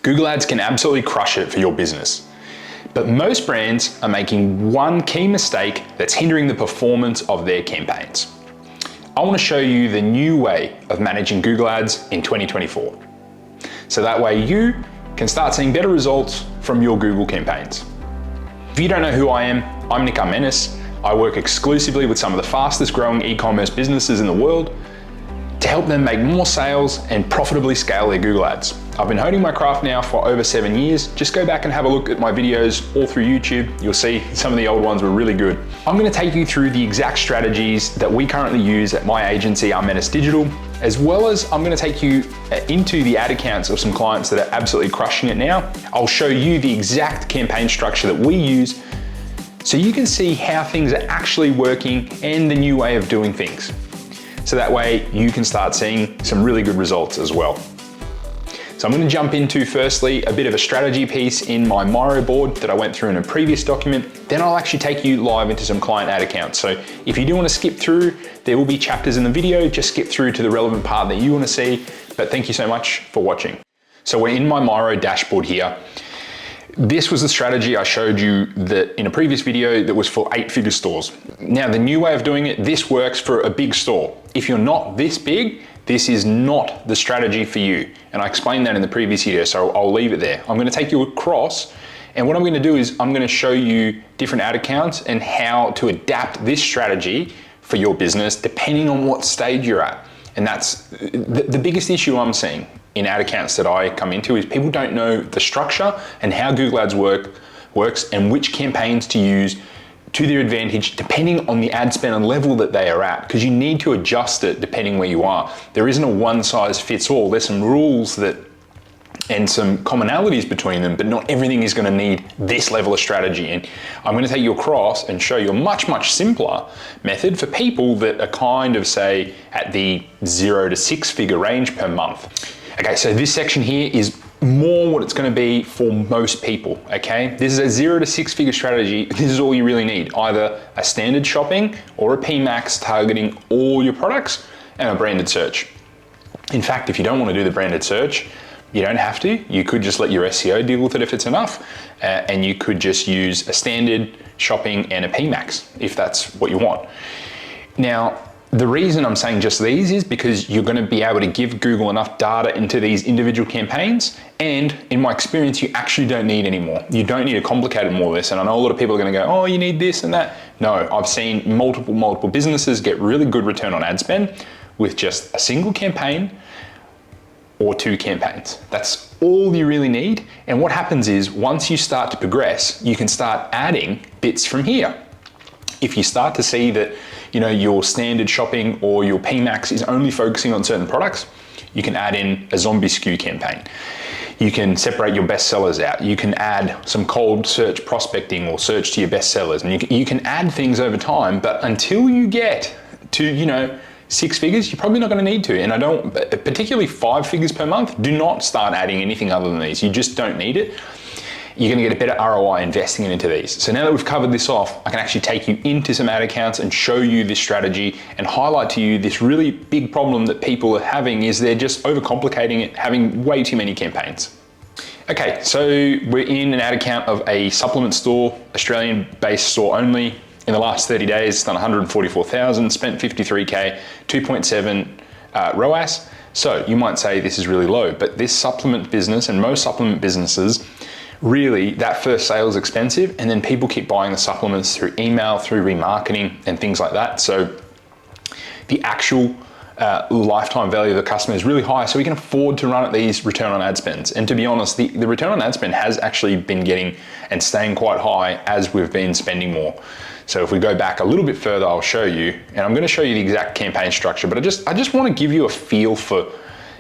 Google Ads can absolutely crush it for your business. But most brands are making one key mistake that's hindering the performance of their campaigns. I want to show you the new way of managing Google Ads in 2024. So that way you can start seeing better results from your Google campaigns. If you don't know who I am, I'm Nick Armenis. I work exclusively with some of the fastest growing e-commerce businesses in the world to help them make more sales and profitably scale their Google Ads. I've been honing my craft now for over 7 years. Just go back and have a look at my videos all through YouTube. You'll see some of the old ones were really good. I'm going to take you through the exact strategies that we currently use at my agency, Armenis Digital, as well as I'm going to take you into the ad accounts of some clients that are absolutely crushing it now. I'll show you the exact campaign structure that we use so you can see how things are actually working and the new way of doing things. So that way you can start seeing some really good results as well. So I'm going to jump into firstly a bit of a strategy piece in my Miro board that I went through in a previous document. Then I'll actually take you live into some client ad accounts. So if you do want to skip through, there will be chapters in the video, just skip through to the relevant part that you want to see. But thank you so much for watching. So we're in my Miro dashboard here. This was the strategy I showed you that in a previous video that was for 8-figure stores. Now the new way of doing it, this works for a big store. If you're not this big, this is not the strategy for you. And I explained that in the previous video, so I'll leave it there. I'm going to take you across, and what I'm going to do is I'm going to show you different ad accounts and how to adapt this strategy for your business depending on what stage you're at. And that's the biggest issue I'm seeing in ad accounts that I come into is people don't know the structure and how Google Ads works and which campaigns to use to their advantage depending on the ad spend and level that they are at, because you need to adjust it depending where you are. There isn't a one size fits all. There's some rules and some commonalities between them, but not everything is going to need this level of strategy. And I'm going to take you across and show you a much, much simpler method for people that are kind of, say, at the 0 to 6-figure range per month. Okay, so this section here is more what it's going to be for most people, okay? This is a 0 to 6-figure strategy. This is all you really need, either a standard shopping or a PMax targeting all your products and a branded search. In fact, if you don't want to do the branded search, you don't have to. You could just let your SEO deal with it if it's enough, and you could just use a standard shopping and a PMax if that's what you want. Now, the reason I'm saying just these is because you're going to be able to give Google enough data into these individual campaigns, and in my experience, you actually don't need any more. You don't need to complicate it more or less, and I know a lot of people are going to go, oh, you need this and that. No, I've seen multiple businesses get really good return on ad spend with just a single campaign or 2 campaigns. That's all you really need. And what happens is once you start to progress, you can start adding bits from here. If you start to see that, you know, your standard shopping or your PMax is only focusing on certain products, you can add in a zombie SKU campaign. You can separate your best sellers out. You can add some cold search prospecting or search to your best sellers. And you can add things over time, but until you get to, you know, 6 figures, you're probably not going to need to. And I don't, particularly 5 figures per month, do not start adding anything other than these. You just don't need it. You're going to get a better ROI investing into these. So now that we've covered this off, I can actually take you into some ad accounts and show you this strategy and highlight to you this really big problem that people are having is they're just overcomplicating it, having way too many campaigns. Okay, so we're in an ad account of a supplement store, Australian-based store only. In the last 30 days, done 144,000, spent 53K, 2.7 ROAS. So you might say this is really low, but this supplement business and most supplement businesses, really that first sale is expensive, and then people keep buying the supplements through email, through remarketing and things like that. So the actual lifetime value of the customer is really high, so we can afford to run at these return on ad spends. And to be honest, the return on ad spend has actually been getting and staying quite high as we've been spending more. So if we go back a little bit further, I'll show you, and I'm going to show you the exact campaign structure, but I just want to give you a feel for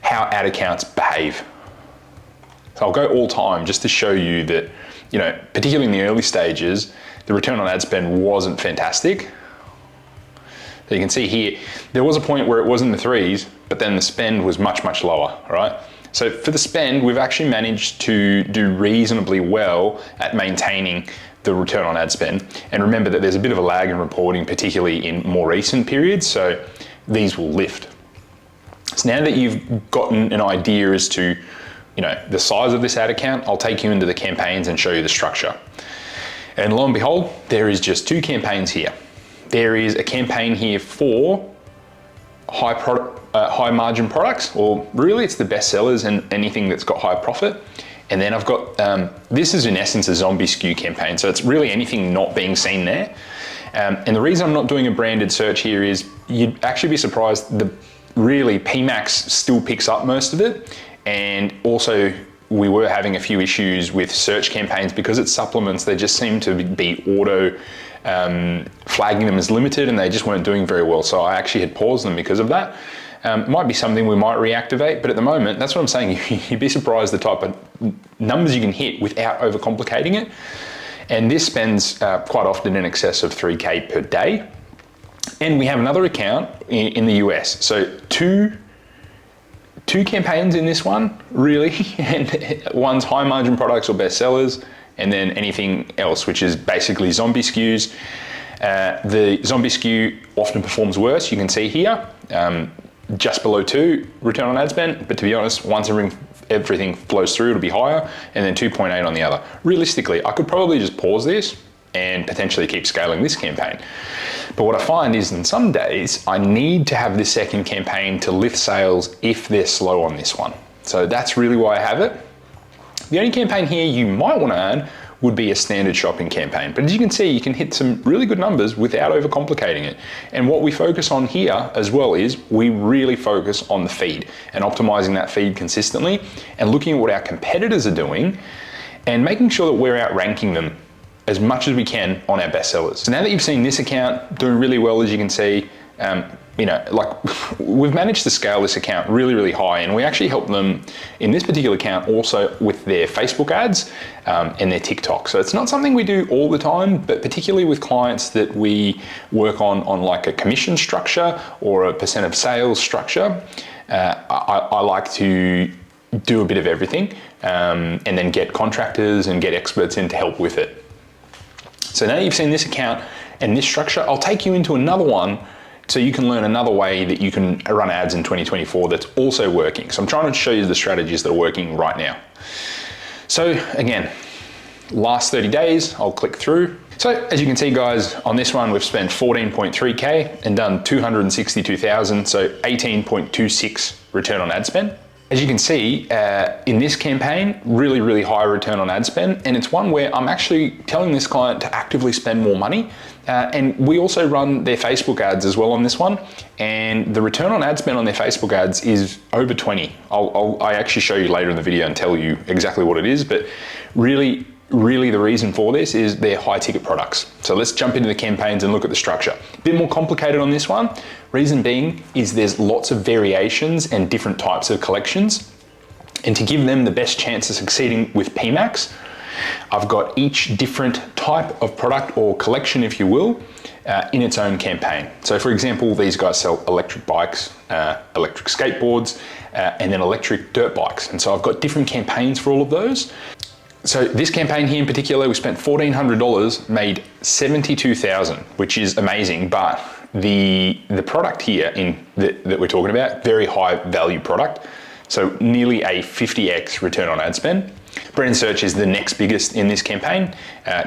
how ad accounts behave. So I'll go all time just to show you that, you know, particularly in the early stages, the return on ad spend wasn't fantastic. So you can see here, there was a point where it was in the 3s, but then the spend was much, much lower, right? So for the spend, we've actually managed to do reasonably well at maintaining the return on ad spend. And remember that there's a bit of a lag in reporting, particularly in more recent periods, so these will lift. So now that you've gotten an idea as to the size of this ad account, I'll take you into the campaigns and show you the structure. And lo and behold, there is just 2 campaigns here. There is a campaign here for high margin products, or really it's the best sellers and anything that's got high profit. And then I've got, this is in essence a zombie SKU campaign. So it's really anything not being seen there. And the reason I'm not doing a branded search here is you'd actually be surprised really PMax still picks up most of it. And also we were having a few issues with search campaigns because it's supplements. They just seem to be auto flagging them as limited, and they just weren't doing very well. So I actually had paused them because of that. Might be something we might reactivate, but at the moment, that's what I'm saying. You'd be surprised the type of numbers you can hit without overcomplicating it. And this spends quite often in excess of 3K per day. And we have another account in the US. So two campaigns in this one, really. And one's high margin products or best sellers, and then anything else, which is basically zombie SKUs. The zombie SKU often performs worse. You can see here, just below 2 return on ad spend, but to be honest, once everything flows through, it'll be higher, and then 2.8 on the other. Realistically, I could probably just pause this and potentially keep scaling this campaign. But what I find is in some days, I need to have this second campaign to lift sales if they're slow on this one. So that's really why I have it. The only campaign here you might want to add would be a standard shopping campaign. But as you can see, you can hit some really good numbers without overcomplicating it. And what we focus on here as well is we really focus on the feed and optimizing that feed consistently and looking at what our competitors are doing and making sure that we're outranking them as much as we can on our best sellers. So now that you've seen this account doing really well, as you can see, we've managed to scale this account really, really high, and we actually help them in this particular account also with their Facebook ads and their TikTok. So it's not something we do all the time, but particularly with clients that we work on like a commission structure or a % of sales structure, I like to do a bit of everything and then get contractors and get experts in to help with it. So now you've seen this account and this structure, I'll take you into another one so you can learn another way that you can run ads in 2024 that's also working. So I'm trying to show you the strategies that are working right now. So again, last 30 days, I'll click through. So as you can see guys, on this one, we've spent 14.3K and done 262,000, so 18.26 return on ad spend. As you can see, in this campaign, really, really high return on ad spend. And it's one where I'm actually telling this client to actively spend more money. And we also run their Facebook ads as well on this one. And the return on ad spend on their Facebook ads is over 20. I actually show you later in the video and tell you exactly what it is, but really the reason for this is their high ticket products. So let's jump into the campaigns and look at the structure. A bit more complicated on this one. Reason being is there's lots of variations and different types of collections. And to give them the best chance of succeeding with PMax, I've got each different type of product or collection, if you will, in its own campaign. So for example, these guys sell electric bikes, electric skateboards, and then electric dirt bikes. And so I've got different campaigns for all of those. So this campaign here in particular, we spent $1,400, made $72,000, which is amazing. But the product here that we're talking about, very high value product. So nearly a 50x return on ad spend. Brand search is the next biggest in this campaign,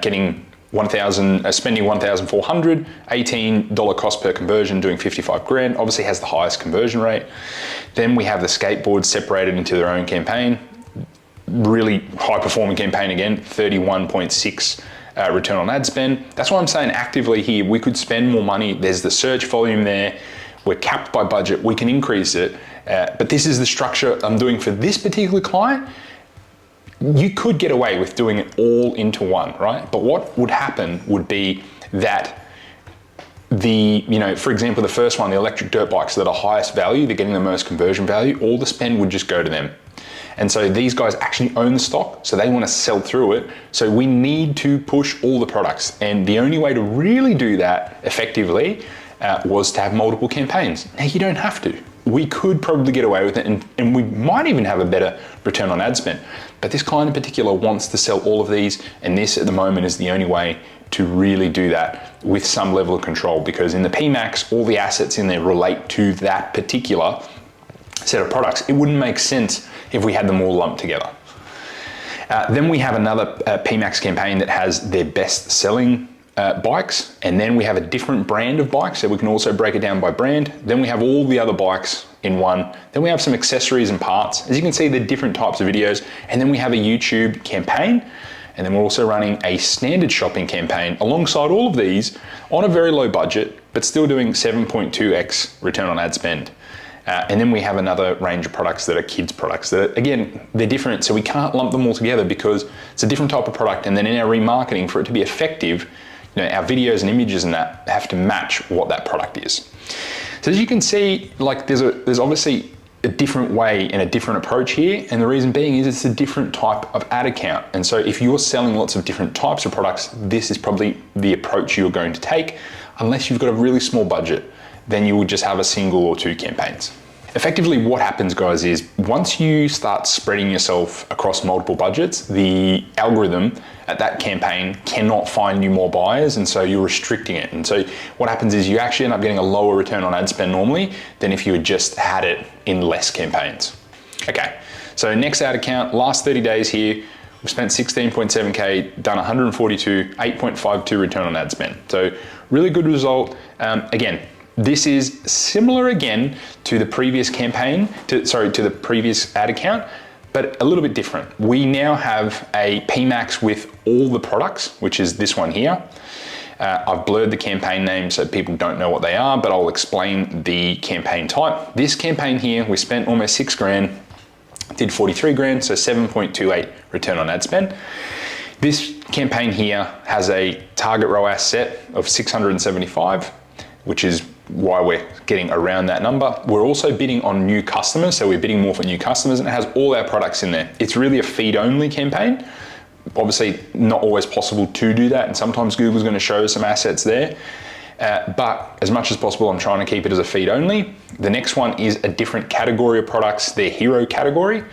getting spending $1,400, $18 cost per conversion, doing 55 grand, obviously has the highest conversion rate. Then we have the skateboards separated into their own campaign. Really high performing campaign again, 31.6 return on ad spend. That's why I'm saying actively here, we could spend more money. There's the search volume there. We're capped by budget. We can increase it. But this is the structure I'm doing for this particular client. You could get away with doing it all into one, right? But what would happen would be that for example, the first one, the electric dirt bikes that are highest value, they're getting the most conversion value, all the spend would just go to them. And so these guys actually own the stock, so they want to sell through it. So we need to push all the products. And the only way to really do that effectively was to have multiple campaigns. Now you don't have to. We could probably get away with it and we might even have a better return on ad spend. But this client in particular wants to sell all of these, and this at the moment is the only way to really do that with some level of control, because in the PMax, all the assets in there relate to that particular set of products, it wouldn't make sense if we had them all lumped together. Then we have another PMax campaign that has their best selling bikes, and then we have a different brand of bikes, so we can also break it down by brand. Then we have all the other bikes in one. Then we have some accessories and parts. As you can see, they're different types of videos. And then we have a YouTube campaign, and then we're also running a standard shopping campaign alongside all of these on a very low budget, but still doing 7.2x return on ad spend. And then we have another range of products that are kids products that, again, they're different, so we can't lump them all together because it's a different type of product. And then in our remarketing, for it to be effective, our videos and images and that have to match what that product is. So as you can see, like there's obviously a different way and a different approach here, and the reason being is it's a different type of ad account. And so if you're selling lots of different types of products, this is probably the approach you're going to take. Unless you've got a really small budget, then you would just have a single or two campaigns. Effectively, what happens, guys, is once you start spreading yourself across multiple budgets, the algorithm at that campaign cannot find you more buyers, and so you're restricting it. And so what happens is you actually end up getting a lower return on ad spend normally than if you had just had it in less campaigns. Okay, so next ad account, last 30 days here, we've spent 16.7K, done 142, 8.52 return on ad spend. So really good result. Again, this is similar again to the previous campaign, to the previous ad account, but a little bit different. We now have a PMax with all the products, which is this one here. I've blurred the campaign name so people don't know what they are, but I'll explain the campaign type. This campaign here, we spent almost 6 grand, did 43 grand, so 7.28 return on ad spend. This campaign here has a target ROAS set of 675, which is why we're getting around that number. We're also bidding on new customers, so we're bidding more for new customers, and it has all our products in there. It's really a feed-only campaign. Obviously, not always possible to do that, and sometimes Google's going to show some assets there. But as much as possible, I'm trying to keep it as a feed-only. The next one is a different category of products, their hero category,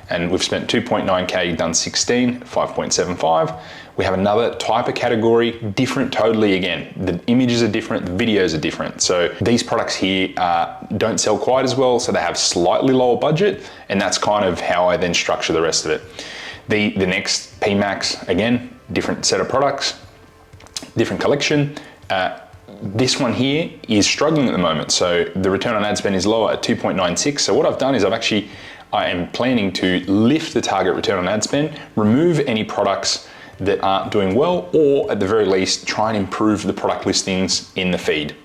and we've spent 2.9K, done 16, 5.75. We have another type of category, different totally again. The images are different, the videos are different. So these products here don't sell quite as well, so they have slightly lower budget, and that's kind of how I then structure the rest of it. The next PMax, again, different set of products, different collection. This one here is struggling at the moment, so the return on ad spend is lower at 2.96. So what I've done is I am planning to lift the target return on ad spend, remove any products that aren't doing well, or at the very least, try and improve the product listings in the feed.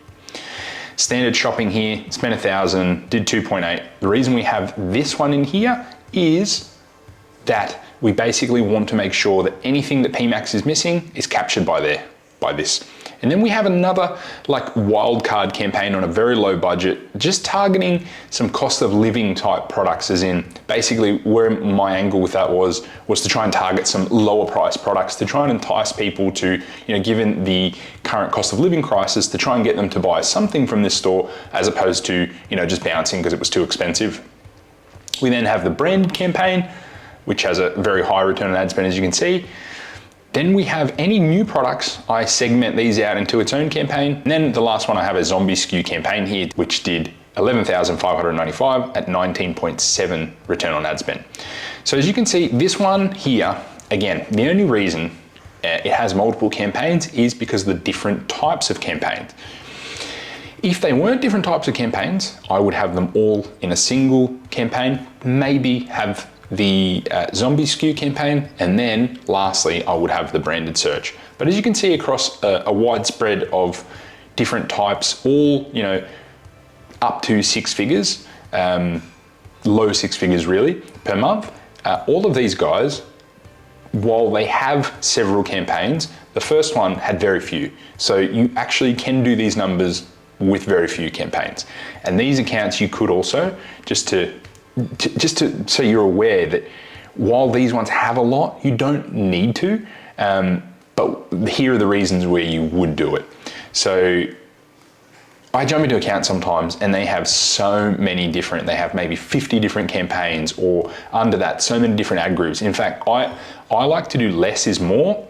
Standard shopping here, spent 1,000, did 2.8. The reason we have this one in here is that we basically want to make sure that anything that PMax is missing is captured by this. And then we have another like wildcard campaign on a very low budget, just targeting some cost of living type products, as in basically where my angle with that was to try and target some lower price products to try and entice people to, given the current cost of living crisis, to try and get them to buy something from this store as opposed to, just bouncing because it was too expensive. We then have the branded campaign, which has a very high return on ad spend, as you can see. Then we have any new products, I segment these out into its own campaign. And then the last one, I have a zombie SKU campaign here, which did 11,595 at 19.7 return on ad spend. So as you can see, this one here, again, the only reason it has multiple campaigns is because of the different types of campaigns. If they weren't different types of campaigns, I would have them all in a single campaign, maybe have the zombie SKU campaign, and then lastly, I would have the branded search. But as you can see across a widespread of different types, all, up to 6 figures, low 6 figures really, per month, all of these guys, while they have several campaigns, the first one had very few. So you actually can do these numbers with very few campaigns. And these accounts you could also, just to so you're aware that while these ones have a lot, you don't need to, but here are the reasons where you would do it. So I jump into accounts sometimes and they have so many different, they have maybe 50 different campaigns, or under that, so many different ad groups. In fact, I like to do less is more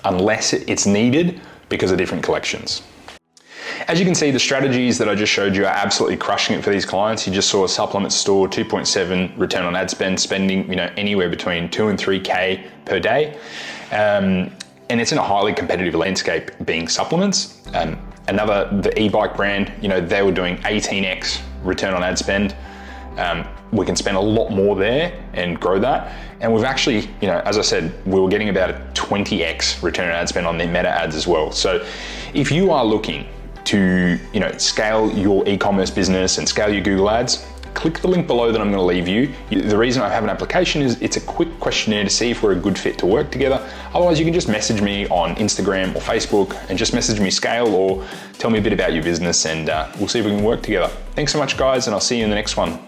unless it's needed because of different collections. As you can see, the strategies that I just showed you are absolutely crushing it for these clients. You just saw a supplement store, 2.7 return on ad spend, spending anywhere between 2 and 3K per day. And it's in a highly competitive landscape being supplements. The e-bike brand, they were doing 18x return on ad spend. We can spend a lot more there and grow that. And we've actually, as I said, we were getting about a 20x return on ad spend on their meta ads as well. So if you are looking to, scale your e-commerce business and scale your Google ads, click the link below that I'm going to leave you. The reason I have an application is it's a quick questionnaire to see if we're a good fit to work together. Otherwise, you can just message me on Instagram or Facebook and just message me scale or tell me a bit about your business, and we'll see if we can work together. Thanks so much, guys, and I'll see you in the next one.